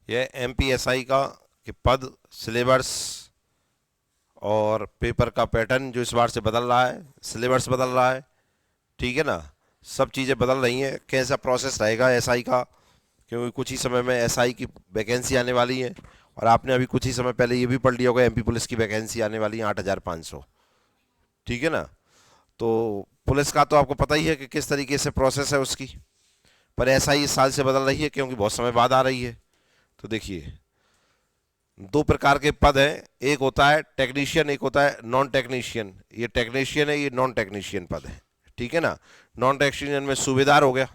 यह एमपीएसआई का कि पद, सिलेबस और पेपर का पैटर्न जो इस बार से बदल रहा है, सिलेबस बदल रहा है, ठीक है ना। सब चीज़ें बदल रही हैं। कैसा प्रोसेस रहेगा एसआई का, क्योंकि कुछ ही समय में एसआई की वैकेंसी आने वाली है। और आपने अभी कुछ ही समय पहले ये भी पढ़ लिया होगा एमपी पुलिस की वैकेंसी आने वाली है 8,500, ठीक है ना। तो पुलिस का तो आपको पता ही है कि किस तरीके से प्रोसेस है उसकी। पर एसआई इस साल से बदल रही है क्योंकि बहुत समय बाद आ रही है। तो देखिए, दो प्रकार के पद हैं, एक होता है टेक्नीशियन, एक होता है नॉन टेक्नीशियन। ये टेक्नीशियन है, ये नॉन टेक्नीशियन पद है, ठीक है ना। नॉन टेक्नीशियन में सूबेदार हो गया,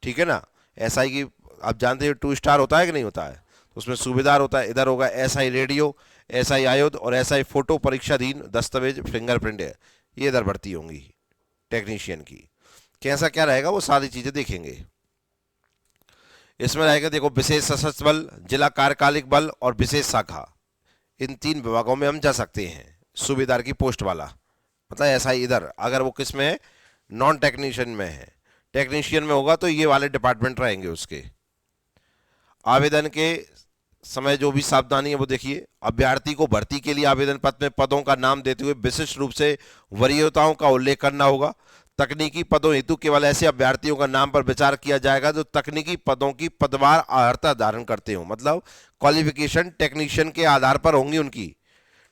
ठीक है ना। एसआई की आप जानते हैं 2 स्टार होता है कि नहीं होता है, तो उसमें सूबेदार होता है। इधर होगा एसआई रेडियो, एसआई आयुध और एसआई फोटो परीक्षाधीन दस्तावेज फिंगरप्रिंट है। ये इधर भर्ती होंगी टेक्नीशियन की। कैसा क्या रहेगा वो सारी चीजें देखेंगे। इसमें रहेगा देखो, विशेष सशस्त्र बल, जिला कार्यकालिक बल और विशेष शाखा, इन 3 विभागों में हम जा सकते हैं सूबेदार की पोस्ट वाला। मतलब ऐसा ही इधर अगर वो किस में है, नॉन टेक्नीशियन में है। टेक्नीशियन में होगा तो ये वाले डिपार्टमेंट रहेंगे उसके। आवेदन के समय जो भी सावधानी है वो देखिए, अभ्यर्थी को भर्ती के लिए आवेदन पत्र में पदों का नाम देते हुए विशिष्ट रूप से वरीयताओं का उल्लेख करना होगा। तकनीकी पदों हेतु केवल ऐसे अभ्यर्थियों का नाम पर विचार किया जाएगा जो तकनीकी पदों की पदवार अर्हता धारण करते हो। मतलब क्वालिफिकेशन टेक्नीशियन के आधार पर होंगी उनकी।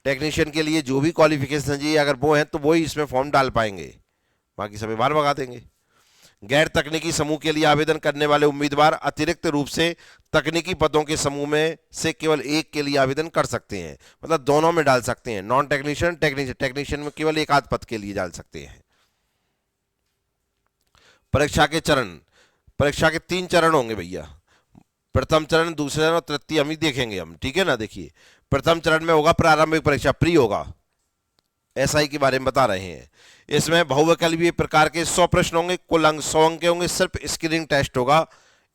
टेक्नीशियन के लिए जो भी क्वालिफिकेशन चाहिए अगर वो है तो वो ही इसमें फॉर्म डाल पाएंगे, बाकी सभी बाहर भगा देंगे। गैर तकनीकी समूह के लिए आवेदन करने वाले उम्मीदवार अतिरिक्त रूप से तकनीकी पदों के समूह में से केवल एक के लिए आवेदन कर सकते हैं। मतलब दोनों में डाल सकते हैं, नॉन टेक्नीशियन टेक्नीशियन, टेक्नीशियन में केवल एक आध पद के लिए डाल सकते हैं। परीक्षा के चरण, परीक्षा के 3 चरण होंगे भैया। प्रथम चरण, दूसरे चरण और तृतीय हम ही देखेंगे हम, ठीक है ना। देखिए, प्रथम चरण में होगा प्रारंभिक परीक्षा, प्री होगा, एसआई के बारे में बता रहे हैं। इसमें बहुविकल्पीय प्रकार के 100 प्रश्न होंगे, कुल अंक 100 अंक के होंगे, सिर्फ स्क्रीनिंग टेस्ट होगा।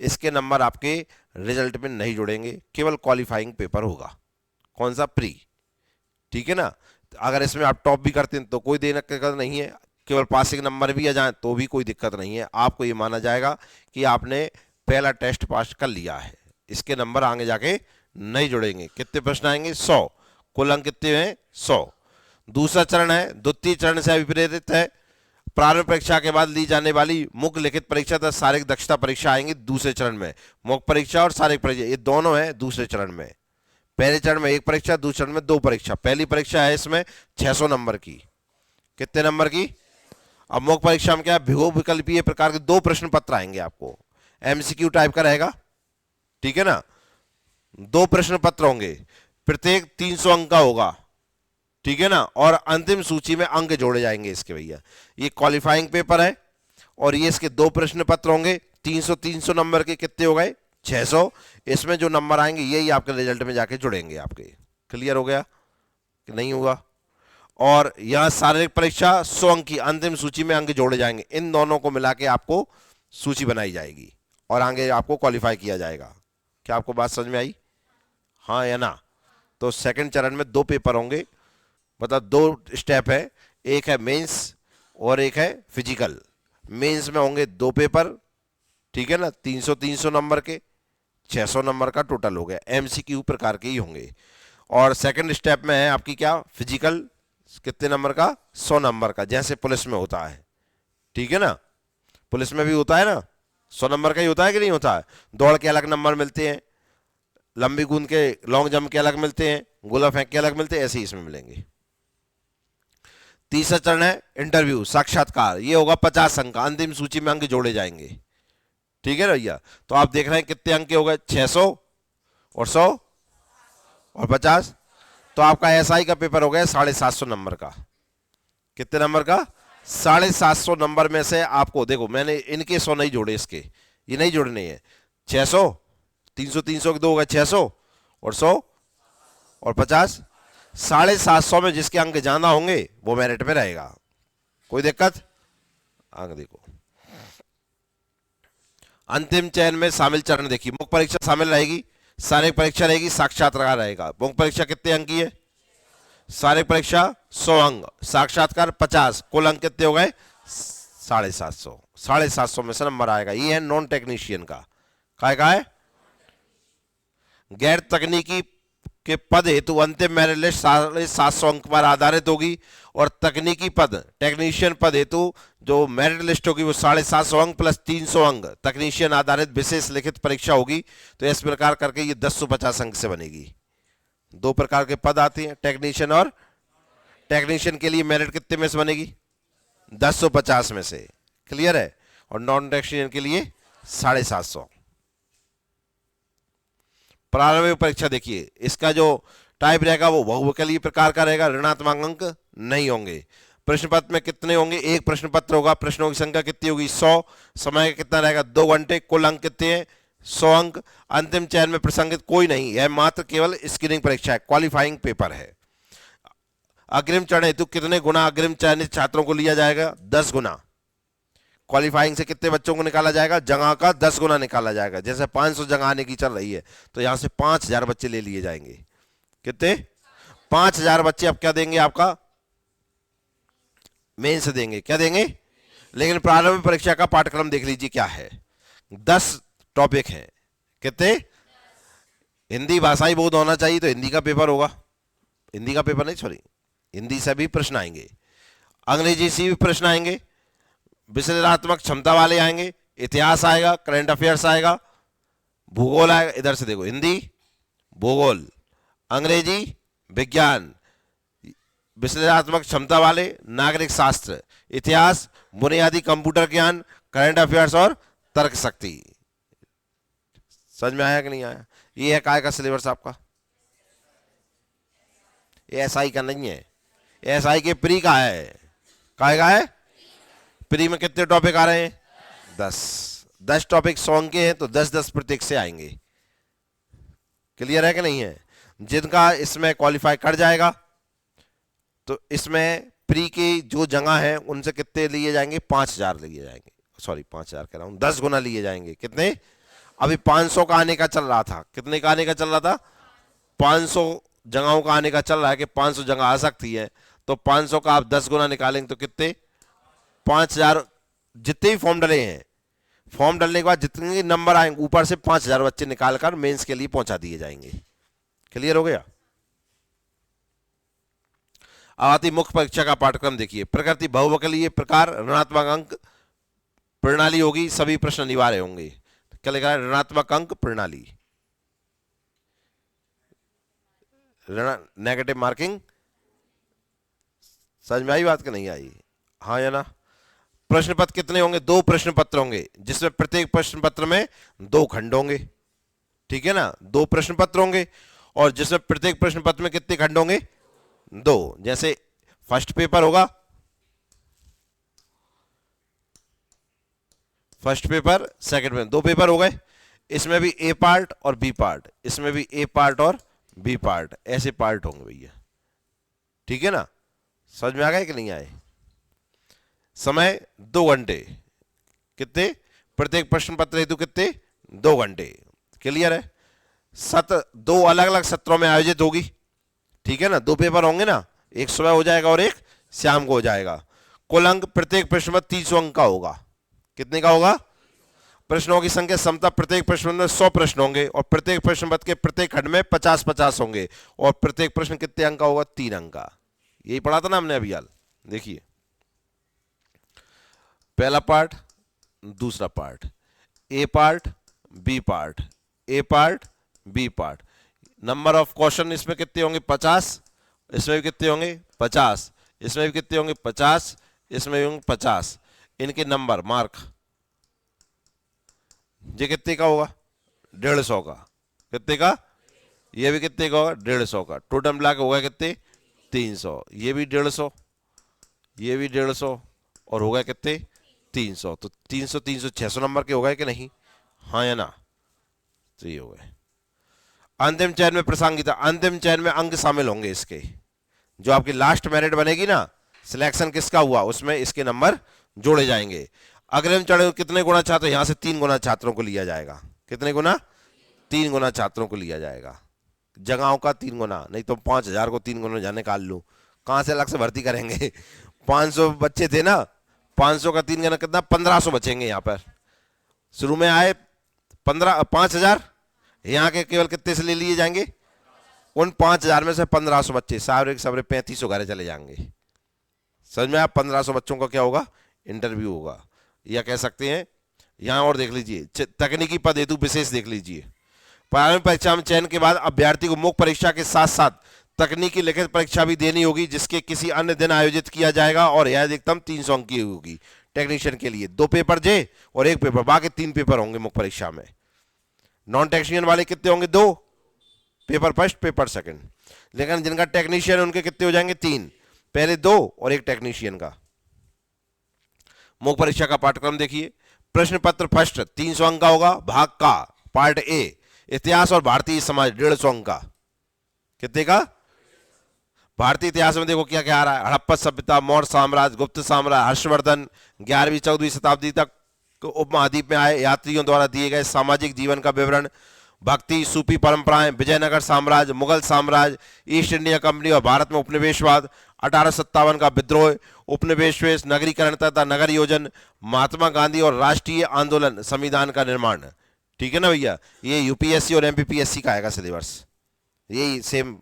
इसके नंबर आपके रिजल्ट में नहीं जुड़ेंगे, केवल क्वालिफाइंग पेपर होगा। कौन सा, प्री, ठीक है ना। अगर इसमें आप टॉप भी करते हैं तो कोई देने की दिक्कत नहीं है, केवल पासिंग नंबर भी आ जाए तो भी कोई दिक्कत नहीं है। आपको ये माना जाएगा कि आपने पहला टेस्ट पास कर लिया है, इसके नंबर आगे जाके नहीं जुड़ेंगे। कितने प्रश्न आएंगे, 100, कुल अंक कितने हैं, 100। दूसरा चरण है, द्वितीय चरण से अभिप्रेरित है। प्रारंभ परीक्षा के बाद ली जाने वाली मुख्य लिखित परीक्षा तथा शारीरिक दक्षता परीक्षा आएंगी दूसरे चरण में। मुख्य परीक्षा और शारीरिक परीक्षा ये दोनों है दूसरे चरण में। पहले चरण में 1 परीक्षा, दूसरे चरण में 2 परीक्षा। पहली परीक्षा है इसमें 600 नंबर की, कितने नंबर की। अब मुख्य परीक्षा में क्या है, बहु विकल्पीय प्रकार के 2 प्रश्न पत्र आएंगे आपको, एमसीक्यू टाइप का रहेगा, ठीक है ना। 2 प्रश्न पत्र होंगे, प्रत्येक 300 अंक का होगा, ठीक है ना। और अंतिम सूची में अंक जोड़े जाएंगे इसके भैया। ये क्वालिफाइंग पेपर है और ये इसके 2 प्रश्न पत्र होंगे, 300 300 नंबर के, कितने हो गए, 600। इसमें जो नंबर आएंगे यही आपके रिजल्ट में जाके जुड़ेंगे आपके। क्लियर हो गया कि नहीं होगा। और यहां शारीरिक परीक्षा 100 अंक की, अंतिम सूची में अंक जोड़े जाएंगे। इन दोनों को मिला के आपको सूची बनाई जाएगी और आगे आपको क्वालिफाई किया जाएगा। क्या आपको बात समझ में आई, हाँ या ना। तो सेकंड चरण में 2 पेपर होंगे, मतलब 2 स्टेप है, एक है मेंस और एक है फिजिकल। मेंस में होंगे 2 पेपर, ठीक है ना, 300 300 नंबर के, 600 नंबर का टोटल हो गया। एमसीक्यू प्रकार के ही होंगे। और सेकंड स्टेप में है आपकी क्या, फिजिकल, कितने नंबर का, 100 नंबर का, जैसे पुलिस में होता है, ठीक है ना। पुलिस में भी होता है ना, 100 नंबर का ही होता है कि नहीं होता है। दौड़ के अलग नंबर मिलते हैं, लंबी कूद के, लॉन्ग जंप के अलग मिलते हैं, गोला फेंक के अलग मिलते हैं, ऐसे ही इसमें मिलेंगे। तीसरा चरण है इंटरव्यू, साक्षात्कार। ये होगा 50 अंक का, अंतिम सूची में अंक जोड़े जाएंगे, ठीक है ना भैया। तो आप देख रहे हैं कितने अंक हो गए, 600 और 100 और 50। तो आपका एसआई का पेपर हो गया 750 नंबर का। कितने नंबर का, 750 नंबर में से आपको देखो, मैंने इनके 100 नहीं जोड़े, इसके ये नहीं जोड़ने हैं। 600 300 300 के 2 हो गए 600 और 100 और 50। 750 में जिसके अंक ज्यादा होंगे वो मेरिट में रहेगा, कोई दिक्कत। आगे देखो, अंतिम चयन में शामिल चरण देखिए, मुख्य परीक्षा शामिल रहेगी, शारीरिक परीक्षा रहेगी, साक्षात्कार रहेगा। मुख्य परीक्षा कितने अंक की है, शारीरिक परीक्षा 100 अंक, साक्षात्कार 50, कुल अंक कितने हो गए, 750। 750 में से नंबर आएगा। ये है नॉन टेक्नीशियन का, काय का है। गैर तकनीकी के पद हेतु अंतिम मेरिट लिस्ट 750 अंक पर आधारित होगी, और तकनीकी पद टेक्नीशियन पद हेतु जो मेरिट लिस्ट होगी वो 750 अंक प्लस 300 अंक तकनीशियन आधारित विशेष लिखित परीक्षा होगी। तो इस प्रकार करके ये 1050 अंक से बनेगी। दो प्रकार के पद आते हैं, टेक्नीशियन और टेक्नीशियन के लिए मेरिट कितने में से बनेगी? 1050 में से। क्लियर है? और नॉन टेक्नीशियन के लिए 750। प्रारंभिक परीक्षा देखिए, इसका जो टाइप रहेगा वो बहुविकल्पीय प्रकार का रहेगा, ऋणात्मक अंक नहीं होंगे। प्रश्न पत्र में कितने होंगे? एक प्रश्न पत्र होगा, प्रश्नों की संख्या कितनी होगी? 100। समय कितना रहेगा? 2 घंटे। कुल अंक कितने हैं? 100 अंक। अंतिम चयन में प्रसंगित कोई नहीं, यह मात्र केवल स्क्रीनिंग परीक्षा है, क्वालिफाइंग पेपर है। अग्रिम चरण हेतु कितने गुना अग्रिम चयनित छात्रों को लिया जाएगा? 10 गुना। क्वालिफाइंग से कितने बच्चों को निकाला जाएगा? जगह का 10 गुना निकाला जाएगा। जैसे 500 जगह आने की चल रही है तो यहां से 5000 बच्चे ले लिए जाएंगे। कितने? 5000 बच्चे। अब क्या देंगे? आपका मेन से देंगे। क्या देंगे? लेकिन प्रारंभिक परीक्षा का पाठ्यक्रम देख लीजिए क्या है। 10 टॉपिक हैं। कितने? हिंदी भाषाई बोध होना चाहिए तो हिंदी का पेपर होगा। हिंदी का पेपर नहीं, सॉरी, हिंदी से भी प्रश्न आएंगे, अंग्रेजी से भी प्रश्न आएंगे, विश्लेषणात्मक क्षमता वाले आएंगे, इतिहास आएगा, करंट अफेयर्स आएगा, भूगोल आएगा। इधर से देखो, हिंदी, भूगोल, अंग्रेजी, विज्ञान, विश्लेषणात्मक क्षमता वाले, नागरिक शास्त्र, इतिहास, बुनियादी कंप्यूटर ज्ञान, करंट अफेयर्स और तर्क शक्ति। समझ में आया कि नहीं आया? ये है काय का सिलेबस आपका। ये एसआई का नहीं है, एसआई के प्री का है। काय का है? प्री में कितने टॉपिक आ रहे हैं? 10 टॉपिक 100 अंक के हैं तो 10-10 प्रत्येक से आएंगे। क्लियर है कि नहीं है? जिनका इसमें क्वालिफाई कर जाएगा तो इसमें प्री की जो जगह है उनसे कितने लिए जाएंगे? 5000 लिए जाएंगे। सॉरी, 5000 कह रहा हूं, 10 गुना लिए जाएंगे। कितने? अभी 500 का आने का चल रहा था। कितने का आने का चल रहा था? 500 जगहों का आने का चल रहा है कि 500 जगह आ सकती है। तो 500 का आप 10 गुना निकालेंगे तो कितने? 5000। जितने भी फॉर्म डले हैं, फॉर्म डालने के बाद जितने नंबर आएंगे ऊपर से 5000 बच्चे निकालकर मेंस के लिए पहुंचा दिए जाएंगे। क्लियर हो गया? अब आती मुख्य परीक्षा का पाठ्यक्रम देखिए। प्रकृति बहुविकल्पीय प्रकार, ऋणात्मक अंक प्रणाली होगी, सभी प्रश्न अनिवार्य होंगे। क्या लिखा है? ऋणात्मक अंक प्रणाली, नेगेटिव मार्किंग। समझ में आई बात कि नहीं आई? हाँ या ना? प्रश्न पत्र कितने होंगे? 2 प्रश्न पत्र होंगे, जिसमें प्रत्येक प्रश्न पत्र में 2 खंड होंगे। ठीक है ना? 2 प्रश्न पत्र होंगे और जिसमें प्रत्येक प्रश्न पत्र में कितने खंड होंगे? 2। जैसे फर्स्ट पेपर होगा, first paper, second paper, 2 paper हो गए। इसमें भी ए पार्ट और बी पार्ट, इसमें भी ए पार्ट और बी पार्ट, ऐसे पार्ट होंगे भैया। ठीक है ना? समझ में आ गए कि नहीं आए? समय 2 घंटे। कितने? प्रत्येक प्रश्न पत्र हेतु कितने? 2 घंटे। क्लियर है? सत्र 2 अलग अलग सत्रों में आयोजित होगी। ठीक है ना? 2 पेपर होंगे ना, एक सुबह हो जाएगा और एक शाम को हो जाएगा। कुल अंक प्रत्येक प्रश्न में 300 अंक का होगा। कितने का होगा? प्रश्नों की संख्या समता प्रत्येक प्रश्न में 100 प्रश्न होंगे और प्रत्येक प्रश्न पत्र के प्रत्येक खंड में 50-50 होंगे और प्रत्येक प्रश्न कितने अंक का होगा? 3 अंक का। यही पढ़ा था ना हमने अभी हाल। देखिए, पहला पार्ट, दूसरा part, A part, B part, A part, B part. Number of question इसमें कितने होंगे? 50। इसमें भी कितने होंगे? 50। इसमें भी कितने होंगे? 50। इसमें भी होंगे 50। इनके नंबर मार्क, ये कितने का होगा? 150 का। कितने का? ये भी कितने का होगा? 150 का। टोटल मिला के होगा कितने? 300। ये भी 150, ये भी 150 और होगा कितने? 300। तो 300 300 600 नंबर के हो गए कि नहीं? हाँ या ना? तो ये हो गए। अंतिम चयन में प्रासंगिकता, अंतिम चयन में अंक शामिल होंगे इसके। जो आपकी लास्ट मेरिट बनेगी ना, सिलेक्शन किसका हुआ, उसमें इसके नंबर जोड़े जाएंगे। अग्रिम चरण कितने गुना छात्र? यहां से 3 गुना छात्रों को लिया जाएगा। कितने गुना? 3 गुना छात्रों को लिया जाएगा। जगहों का 3 गुना, नहीं तो 5000 को 3 गुना जाने निकाल लूं, कहां से अलग से भर्ती करेंगे? 500 बच्चे थे ना, 500 का 3 गुना कितना? 1500 बचेंगे। यहां पर शुरू में आए 5000, यहाँ के केवल कितने से ले लिए जाएंगे? उन 5,000 में से 1,500 बच्चे, सारे के सारे 3,500 घरे चले जाएंगे। समझ में? आप 1,500 बच्चों का क्या होगा? इंटरव्यू होगा। या कह सकते हैं यहाँ और देख लीजिए, तकनीकी पद हेतु विशेष देख लीजिए। प्रारंभिक परीक्षा में चयन के बाद अभ्यर्थी को मुख्य परीक्षा के साथ साथ तकनीकी लिखित परीक्षा भी देनी होगी, जिसके किसी अन्य दिन आयोजित किया जाएगा, और यह अधिकतम 300 अंक की होगी। टेक्नीशियन के लिए 2 पेपर जे और 1 पेपर, बाकी 3 पेपर होंगे मुख्य परीक्षा में। नॉन टेक्नीशियन वाले कितने होंगे? 2 पेपर फर्स्ट, पेपर सेकंड। लेकिन जिनका टेक्नीशियन उनके कितने हो जाएंगे? 3, पहले 2 और 1 टेक्नीशियन का। मुख्य परीक्षा का पाठ्यक्रम देखिए। प्रश्न पत्र फर्स्ट 300 अंक का होगा। भाग का पार्ट ए, इतिहास और भारतीय समाज 150 अंक का। कितने का? भारतीय इतिहास में देखो क्या क्या आ रहा है। हड़प्पा सभ्यता, मौर्य साम्राज्य, गुप्त साम्राज्य, हर्षवर्धन, 11वीं-14वीं शताब्दी तक उपमहाद्वीप में आए यात्रियों द्वारा दिए गए सामाजिक जीवन का विवरण, भक्ति, सूफी परंपराएं, विजयनगर साम्राज्य, मुगल साम्राज्य, ईस्ट इंडिया कंपनी और भारत में उपनिवेशवाद, 1857 का विद्रोह, उपनिवेश, नगरीकरण तथा नगर योजन, महात्मा गांधी और राष्ट्रीय आंदोलन, संविधान का निर्माण। ठीक है ना भैया? ये यूपीएससी और एमपीपीएससी का आएगा सिलेबस। यही सेम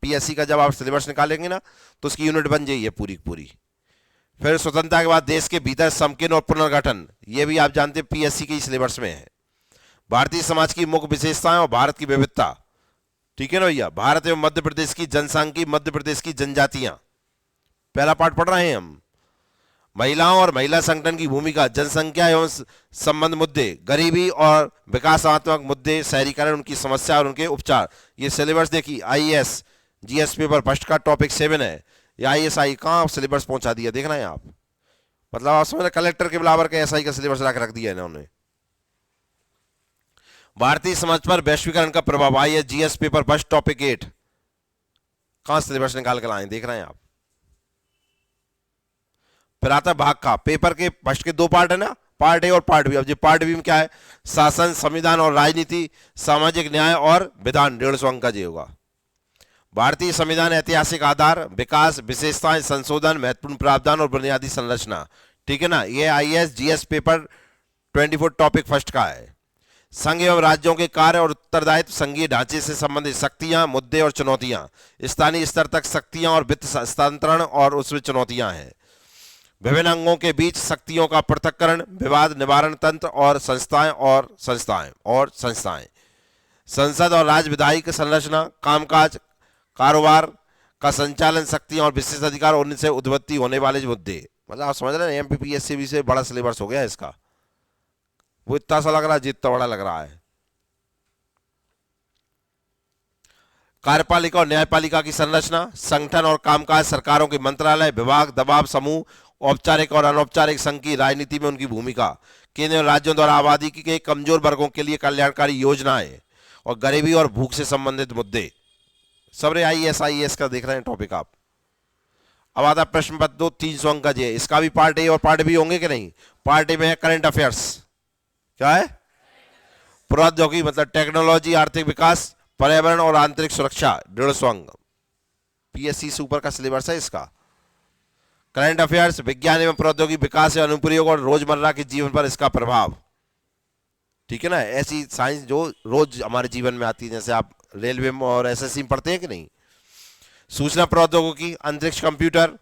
पीएससी का जब आप सिलेबस निकालेंगे ना तो उसकी यूनिट बन जाइए पूरी पूरी। फिर स्वतंत्रता के बाद देश के भीतर समकिन और पुनर्गठन, ये भी आप जानते हैं पीएससी के सिलेबस में है। भारतीय समाज की मुख्य विशेषताएं और भारत की विविधता। ठीक है ना भैया? भारत एवं मध्य प्रदेश की जनसांख्यिकी, मध्य प्रदेश की जनजातियां, पहला पार्ट पढ़ रहे हैं हम। महिलाओं और महिला संगठन की भूमिका, जनसंख्या एवं संबंध मुद्दे, गरीबी और विकासात्मक मुद्दे, शहरीकरण, उनकी समस्या और उनके उपचार। ये सिलेबस देखिए, आईएएस जीएस पेपर फर्स्ट का टॉपिक 7 है। या आईएसआई कहाँ सिलेबस पहुंचा दिया, देखना है आप। मतलब आप समझ रहे, कलेक्टर के बराबर के एसआई का सिलेबस रख दिया इन्होंने। भारतीय समाज पर वैश्वीकरण का प्रभाव, IAS GS paper first topic 8, कहां सिलेबस निकाल कर लाए, देख रहे हैं आप। फिर आता भाग का, पेपर के फर्स्ट के 2 पार्ट है ना, पार्ट ए और पार्ट बी। अब जो पार्ट बी में क्या है? शासन, संविधान और राजनीति, सामाजिक न्याय और विधान, 150 अंक का जी होगा। भारतीय संविधान, ऐतिहासिक आधार, विकास, विशेषताएं, संशोधन, महत्वपूर्ण प्रावधान और बुनियादी संरचना। ठीक है ना? ये IAS GS paper 24 topic first का है। संघ एवं राज्यों के कार्य और उत्तरदायित्व, संघीय ढांचे से संबंधित शक्तियां, मुद्दे और चुनौतियां, स्थानीय स्तर तक शक्तियां और वित्त हस्तांतरण और उसमें चुनौतियां हैं। विभिन्न अंगों के बीच शक्तियों का पृथक्करण, विवाद निवारण तंत्र और संस्थाएं, संसद और राज्य विधायिक संरचना, कामकाज, कारोबार का संचालन, शक्तियां और विशेष अधिकार, उनसे उद्भत्ति होने वाले मुद्दे। मतलब आप समझ रहे हैं, एमपीपीएससी भी से बड़ा सिलेबस हो गया इसका। वो इतना सा लग रहा है जितना बड़ा लग रहा है। कार्यपालिका और न्यायपालिका की संरचना, संगठन और कामकाज, सरकारों के मंत्रालय, विभाग, दबाव समूह, औपचारिक और अनौपचारिक संघ की राजनीति में उनकी भूमिका, केंद्र और राज्यों द्वारा आबादी के कमजोर वर्गों के लिए कल्याणकारी योजनाएं और गरीबी और भूख से संबंधित मुद्दे। सब रे आईएएस का देख रहे हैं टॉपिक आप। अब आता प्रश्न पत्र 2, 300 अंक का जी, इसका भी पार्ट ए और पार्ट बी होंगे कि नहीं? पार्ट ए में है करंट अफेयर्स। क्या है? प्रौद्योगिकी मतलब टेक्नोलॉजी, आर्थिक विकास, पर्यावरण और आंतरिक सुरक्षा, 150 अंक। पीएससी से ऊपर का सिलेबस है इसका। करंट अफेयर्स, विज्ञान एवं प्रौद्योगिकी विकास या अनुप्रयोग और रोजमर्रा के जीवन पर इसका प्रभाव। ठीक है ना? ऐसी साइंस जो रोज हमारे जीवन में आती है, जैसे आप रेलवे में और एसएससी में पढ़ते हैं कि नहीं। सूचना प्रौद्योगिकी, अंतरिक्ष, computer,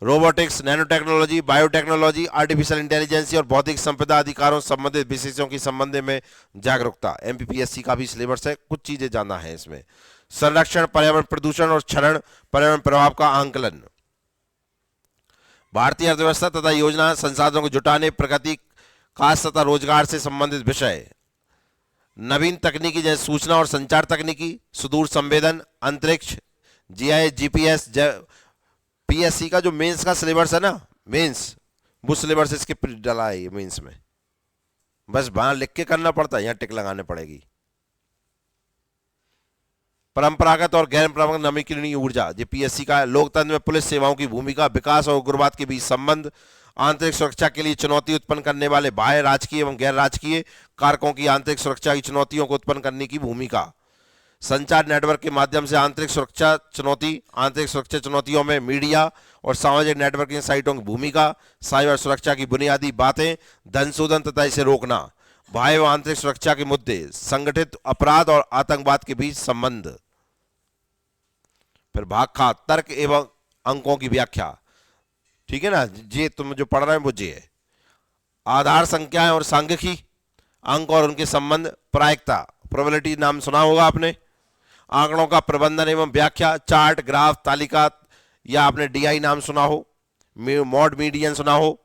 robotics, nano technology, biotechnology, artificial intelligence और भौतिक संपदा अधिकारों संबंधित विषयों के संबंध में जागरूकता। एमपीपीएससी का भी सिलेबस है, कुछ चीजें जानना है इसमें। संरक्षण, पर्यावरण प्रदूषण और क्षरण, पर्यावरण प्रभाव का आंकलन। भारतीय अर्थव्यवस्था तथा योजना संसाधनों को जुटाने, प्रगति, खास तथा रोजगार से संबंधित विषय। नवीन तकनीकी जैसे सूचना और संचार तकनीकी, सुदूर संवेदन, अंतरिक्ष, जीआईएस, जीपीएस। पीएससी का जो मेंस का सिलेबस है ना, मेंस, वो सिलेबस इसके डाला है मेंस में। बस वहां लिख के करना पड़ता है, यहां टिक लगाने पड़ेगी। परंपरागत और गैर परंपरागत नवीकरणीय ऊर्जा, ये पीएससी का है। लोकतंत्र में पुलिस सेवाओं की भूमिका, विकास और उग्रवाद के बीच संबंध, आंतरिक सुरक्षा के लिए चुनौती उत्पन्न करने वाले बाह्य राजकीय एवं गैर राजकीय कारकों की आंतरिक सुरक्षा की चुनौतियों को उत्पन्न करने की भूमिका। संचार नेटवर्क के माध्यम से आंतरिक सुरक्षा चुनौती, आंतरिक सुरक्षा चुनौतियों में मीडिया और सामाजिक नेटवर्किंग साइटों की भूमिका, साइबर सुरक्षा की बुनियादी बातें, धन शोधन तथा इसे रोकना, बाह्य व आंतरिक सुरक्षा के मुद्दे, संगठित अपराध और आतंकवाद के बीच संबंध। फिर भाग खा, तर्क एवं अंकों की व्याख्या। ठीक है ना, ये तुम जो पढ़ रहे हैं वो ये है। आधार संख्याएं और सांख्यिकी, अंक और उनके संबंध, प्रायिकता, प्रोबेबिलिटी नाम सुना होगा आपने। आंकड़ों का प्रबंधन एवं व्याख्या, चार्ट, ग्राफ, तालिका, या आपने डीआई नाम सुना हो, मॉड मीडियन सुना हो,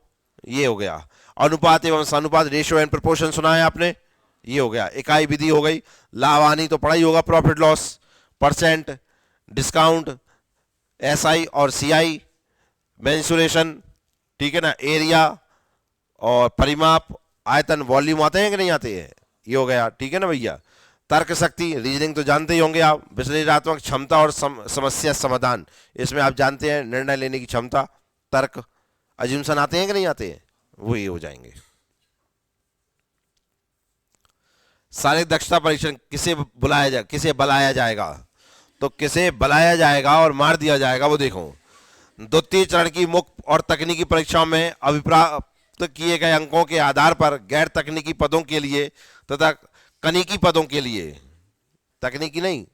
ये हो गया। अनुपात एवं समानुपात, रेशियो एंड प्रोपोर्शन सुना है आपने, ये हो गया। इकाई विधि हो गई। लाभ हानि तो पढ़ा ही होगा, profit loss, percent, discount, SI और सीआई, मेंसुरेशन, ठीक है ना, एरिया और परिमाप, आयतन, वॉल्यूम आते हैं कि नहीं आते हैं, ये हो गया। ठीक है ना भैया। तर्क शक्ति, रीजनिंग तो जानते ही होंगे आप। विश्लेषणात्मक क्षमता और समस्या समाधान, इसमें आप जानते हैं निर्णय लेने की क्षमता। तर्क, अज्यूमशन आते हैं कि नहीं आते हैं, वो ये हो जाएंगे। शारीरिक दक्षता परीक्षण, किसे बुलाया जाएगा, तो किसे बुलाया जाएगा और मार दिया जाएगा वो देखो। द्वितीय चरण की मुख्य और तकनीकी परीक्षाओं में अभिप्राप्त किए गए अंकों के आधार पर गैर तकनीकी पदों के लिए तथा कनिकी पदों के लिए, तकनीकी नहीं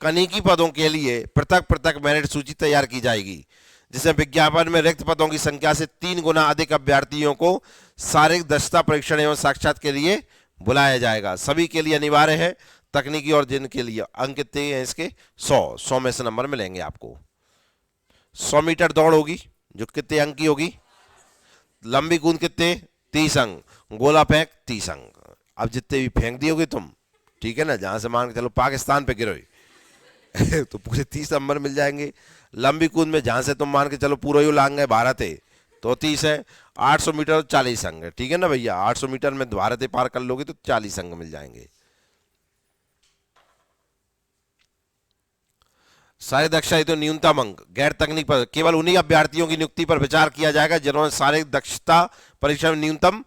कनिकी पदों के लिए पृथक पृथक मेरिट सूची तैयार की जाएगी, जिसमें विज्ञापन में रिक्त पदों की संख्या से 3 गुना अधिक अभ्यर्थियों को शारीरिक दक्षता परीक्षण एवं साक्षात के लिए बुलाया जाएगा। सभी के लिए अनिवार्य है, तकनीकी और जिनके लिए। अंक कितने हैं इसके, 100 में से नंबर मिलेंगे आपको। 100 मीटर दौड़ होगी जो कितने अंक की होगी, लंबी कूद कितने, 30 अंक, गोला फेंक 30 अंक। अब जितने भी फेंक दिए होगे तुम, ठीक है ना, जहां से मान के चलो पाकिस्तान पे गिरोगे तो पूरे 30 नंबर मिल जाएंगे। लंबी कूद में जहां से तुम मान के चलो पूरा ही लांग है भारत है तो 30 है। 800 मीटर 40 अंक है, ठीक है ना भैया। 800 मीटर में भारत पार कर लोगे तो 40 अंक मिल जाएंगे। शारीरिक दक्षता तो न्यूनतम अंक, गैर तकनीक पर केवल उन्हीं अभ्यर्थियों की नियुक्ति पर विचार किया जाएगा जिन्होंने शारीरिक दक्षता परीक्षा में न्यूनतम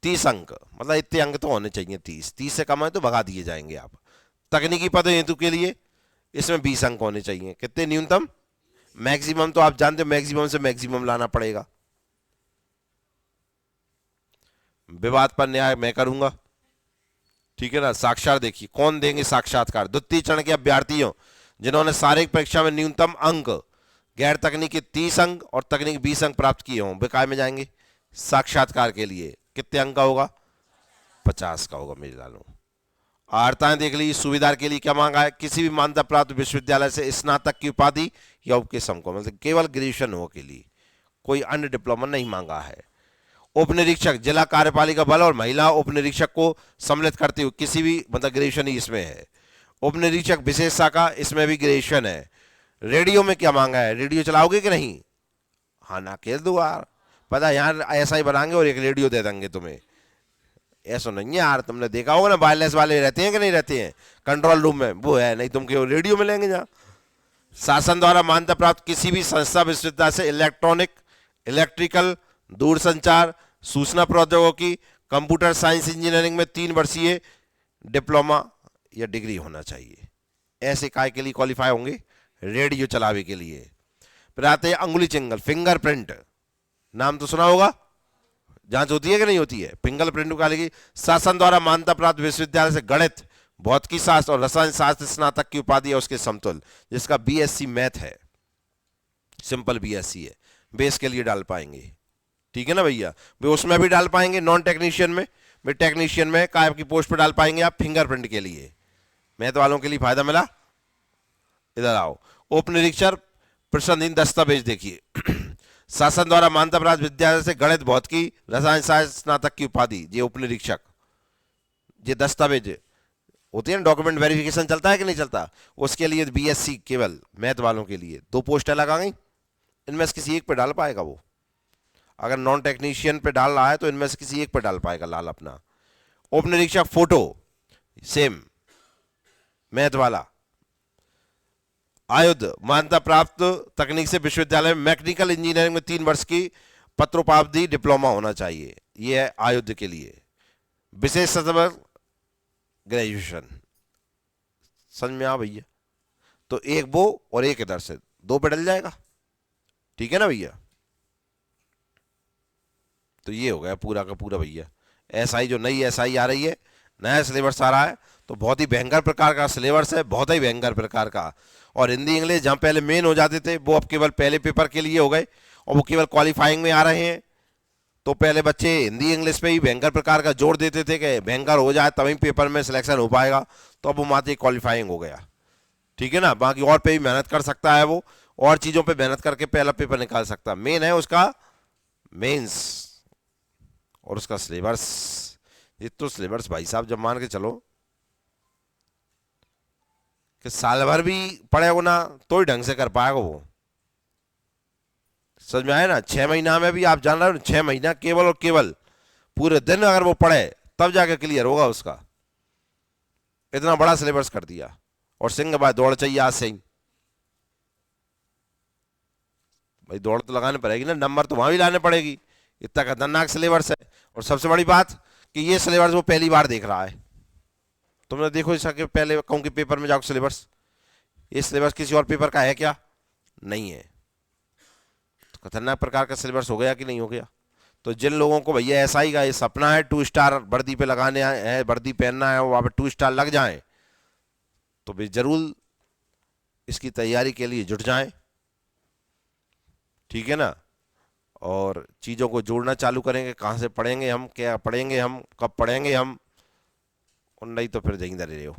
30 अंक, मतलब इतने अंक तो होने चाहिए। 30 से कम है तो भगा दिए जाएंगे आप। तकनीकी पद हेतु के लिए इसमें 20 अंक होने चाहिए। कितने न्यूनतम, मैक्सिमम तो आप जानते हो, मैक्सिमम से मैक्सिमम लाना पड़ेगा। विवाद पर न्याय मैं करूंगा, ठीक है ना। साक्षात देखिए कौन देंगे साक्षात्कार, द्वितीय चरण के अभ्यर्थियों जिन्होंने शारीरिक परीक्षा में न्यूनतम अंक, गैर तकनीकी 30 अंक और तकनीकी 20 अंक प्राप्त किए हों, वे काय में जाएंगे साक्षात्कार के लिए। कितने अंक का होगा, 50 का होगा मेरे लालों। आर्ताएं देख लीजिए, सुविधा के लिए क्या मांगा है, किसी भी मान्यता प्राप्त विश्वविद्यालय से स्नातक की उपाधि या उपकेशम को, मतलब केवल ग्रेजुएशन हो के लिए, कोई अन्य डिप्लोमा नहीं मांगा है। उप निरीक्षक, जिला कार्यपालिका बल और महिला उप निरीक्षक को सम्मिलित करते हुए किसी भी, मतलब ग्रेजुएशन ही इसमें है। उप निरीक्षक विशेष शाखा, इसमें भी ग्रेजुएशन है। रेडियो में क्या मांगा है, रेडियो चलाओगे कि नहीं, हाँ ना कह दो यार, पता यहाँ ऐसा ही बनाएंगे और एक रेडियो दे देंगे तुम्हें। ऐसा नहीं है यार, तुमने देखा होगा ना वायरलेस वाले रहते हैं कि नहीं रहते हैं कंट्रोल रूम में, वो है नहीं, तुमको रेडियो मिलेंगे जहाँ। शासन द्वारा मान्यता प्राप्त किसी भी संस्था विश्वविद्यालय से इलेक्ट्रॉनिक, इलेक्ट्रिकल, दूरसंचार, सूचना प्रौद्योगिकी, कंप्यूटर साइंस इंजीनियरिंग में 3 वर्षीय डिप्लोमा या डिग्री होना चाहिए। ऐसे काय के लिए क्वालिफाई होंगे, रेडियो चलावे के लिए। फिर आते हैं अंगुली चिन्ह, फिंगरप्रिंट, नाम तो सुना होगा, जांच होती है कि नहीं होती है, फिंगरप्रिंट की। शासन द्वारा मान्यता प्राप्त विश्वविद्यालय से गणित, भौतिकी शास्त्र और रसायन शास्त्र स्नातक की उपाधि है उसके समतुल्य, जिसका बीएससी मैथ है, सिंपल बीएससी है, वे इसके लिए डाल पाएंगे। ठीक है ना भैया, वे उसमें भी डाल पाएंगे। नॉन टेक्नीशियन में, वे टेक्नीशियन में काय की पोस्ट पर डाल पाएंगे आप फिंगरप्रिंट के लिए। मैथ वालों के लिए फायदा मिला, इधर आओ। उप निरीक्षक प्रसन्नहीन दस्तावेज देखिए शासन द्वारा मान्यता प्राप्त विद्यालय से गणित, भौतिकी, रसायन शास्त्र स्नातक की उपाधि, ये उप निरीक्षक, ये दस्तावेज होती है ना, डॉक्यूमेंट वेरिफिकेशन चलता है कि नहीं चलता, उसके लिए बीएससी केवल मैथ वालों के लिए 2 पोस्टें लगा गई। इनमें से किसी एक पे डाल पाएगा वो, अगर नॉन टेक्नीशियन पे डाल रहा है तो इनमें से किसी एक पे डाल पाएगा लाल अपना। उप निरीक्षक फोटो, सेम मैथ वाला। आयुध, मान्यता प्राप्त तकनीक से विश्वविद्यालय में मैकेनिकल इंजीनियरिंग में 3 वर्ष की पत्रोपाधि डिप्लोमा होना चाहिए, यह है आयुध के लिए। विशेष सत्र ग्रेजुएशन, समझ में आ भैया, तो एक वो और एक इधर से 2 पे डल जाएगा। ठीक है ना भैया, तो ये हो गया पूरा का पूरा भैया। एसआई जो नई एसआई आ रही है, नया सिलेबस आ रहा है, तो बहुत ही भयंकर प्रकार का सिलेबस है, बहुत ही भयंकर प्रकार का। और हिंदी इंग्लिश जहाँ पहले मेन हो जाते थे वो अब केवल पहले पेपर के लिए हो गए, और वो केवल क्वालिफाइंग में आ रहे हैं। तो पहले बच्चे हिंदी इंग्लिश पे ही भयंकर प्रकार का जोर देते थे कि भयंकर हो जाए तभी पेपर में सिलेक्शन हो पाएगा, तो अब वो मात्र क्वालिफाइंग हो गया। ठीक है ना, बाकी और पे भी मेहनत कर सकता है वो, और चीज़ों पे मेहनत करके पहला पेपर निकाल सकता है। मेन है उसका मेंस और उसका सिलेबस। ये तो सिलेबस भाई साहब जब मान के चलो कि साल भर भी पढ़ेगा ना तो ही ढंग से कर पाएगा वो। समझ में आया ना, 6 महीना में भी आप जान रहे हो, 6 महीना केवल और केवल पूरे दिन अगर वो पढ़े तब जाके क्लियर होगा उसका। इतना बड़ा सिलेबस कर दिया। और सिंह भाई दौड़ चाहिए आज से ही, भाई दौड़ तो लगाने पड़ेगी ना, नंबर तो वहां भी लाने पड़ेगी, इतना खतरनाक सिलेबस है। और सबसे बड़ी बात कि ये सिलेबस वो पहली बार देख रहा है। तुमने देखो इसका कि पहले कहूँ कि पेपर में जाओ सिलेबस, ये सिलेबस किसी और पेपर का है क्या? नहीं है। तो खतरनाक प्रकार का सिलेबस हो गया कि नहीं हो गया? तो जिन लोगों को भैया एसआई का ये सपना है 2 स्टार वर्दी पे लगाने है, वर्दी पहनना है, वहां पे 2 स्टार लग जाए, तो भी जरूर इसकी तैयारी के लिए जुट जाएं। ठीक है ना, और चीज़ों को जोड़ना चालू करेंगे, कहाँ से पढ़ेंगे हम, क्या पढ़ेंगे हम, कब पढ़ेंगे हम, और नहीं तो फिर यहीं रहे हो।